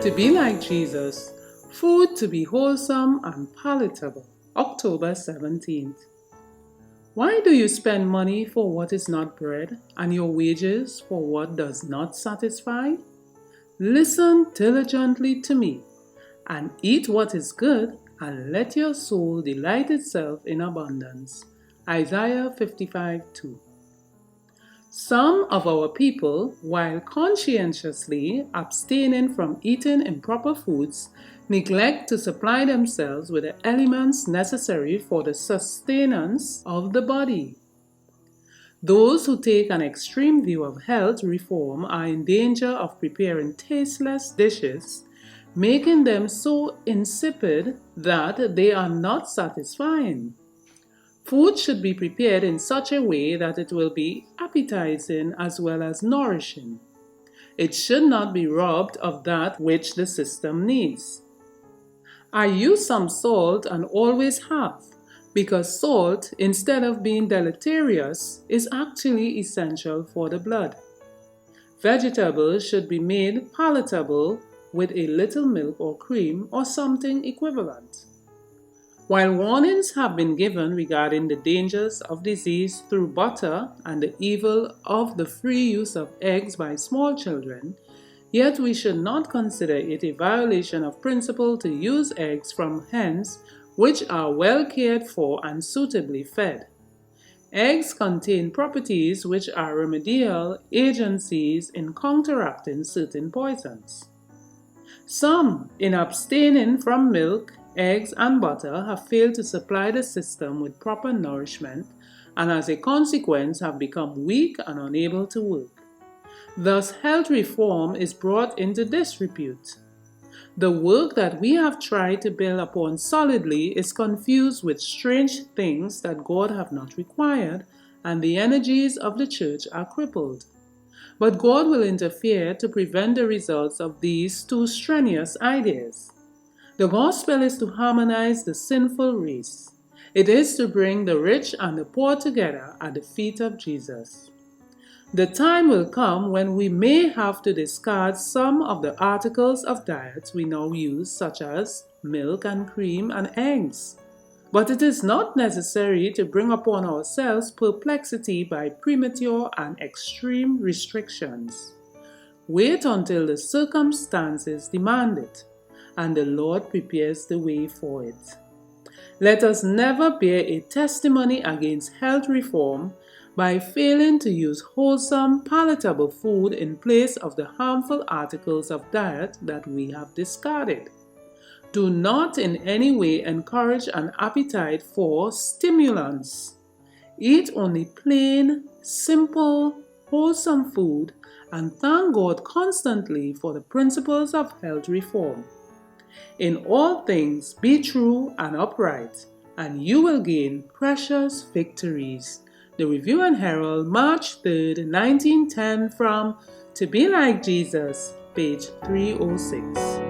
To be like Jesus, food to be wholesome and palatable. October 17th. Why do you spend money for what is not bread, and your wages for what does not satisfy? Listen diligently to me, and eat what is good, and let your soul delight itself in abundance. Isaiah 55:2. Some of our people, while conscientiously abstaining from eating improper foods, neglect to supply themselves with the elements necessary for the sustenance of the body. Those who take an extreme view of health reform are in danger of preparing tasteless dishes, making them so insipid that they are not satisfying. Food should be prepared in such a way that it will be appetizing as well as nourishing. It should not be robbed of that which the system needs. I use some salt and always have, because salt, instead of being deleterious, is actually essential for the blood. Vegetables should be made palatable with a little milk or cream or something equivalent. While warnings have been given regarding the dangers of disease through butter and the evil of the free use of eggs by small children, yet we should not consider it a violation of principle to use eggs from hens which are well cared for and suitably fed. Eggs contain properties which are remedial agencies in counteracting certain poisons. Some, in abstaining from milk, eggs, and butter, have failed to supply the system with proper nourishment and as a consequence have become weak and unable to work. Thus, health reform is brought into disrepute. The work that we have tried to build upon solidly is confused with strange things that God have not required, and the energies of the church are crippled. But God will interfere to prevent the results of these too strenuous ideas. The gospel is to harmonize the sinful race. It is to bring the rich and the poor together at the feet of Jesus. The time will come when we may have to discard some of the articles of diet we now use, such as milk and cream and eggs. But it is not necessary to bring upon ourselves perplexity by premature and extreme restrictions. Wait until the circumstances demand it, and the Lord prepares the way for it. Let us never bear a testimony against health reform by failing to use wholesome, palatable food in place of the harmful articles of diet that we have discarded. Do not in any way encourage an appetite for stimulants. Eat only plain, simple, wholesome food and thank God constantly for the principles of health reform. In all things, be true and upright, and you will gain precious victories. The Review and Herald, March 3rd, 1910, from To Be Like Jesus, page 306.